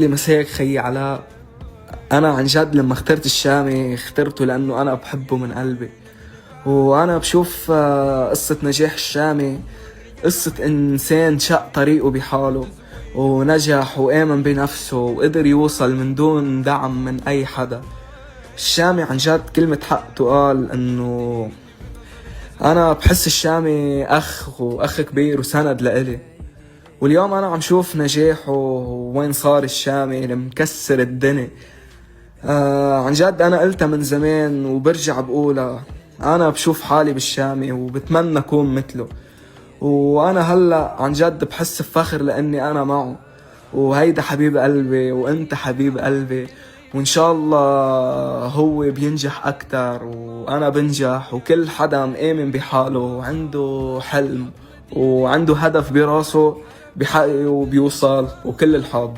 لي مساك خيي علاء. انا عن جد لما اخترت الشامي اخترته لانه انا بحبه من قلبي. وانا بشوف قصة نجاح الشامي قصة انسان شق طريقه بحاله ونجح وآمن بنفسه وقدر يوصل من دون دعم من اي حدا. الشامي عن جد كلمة حق تقال انه انا بحس الشامي اخ واخ كبير وسند لإلي. واليوم انا عم شوف نجاحه وين صار الشامي اللي مكسر الدنيا. عن جد انا قلتها من زمان وبرجع بقولها، انا بشوف حالي بالشامي وبتمنى اكون مثله. وانا هلا عن جد بحس بفخر لاني انا معه، وهيدا حبيب قلبي وانت حبيب قلبي. وان شاء الله هو بينجح اكتر وانا بنجح وكل حدا مآمن بحاله وعنده حلم وعنده هدف براسه بحققه وبيوصل، وكل الحب.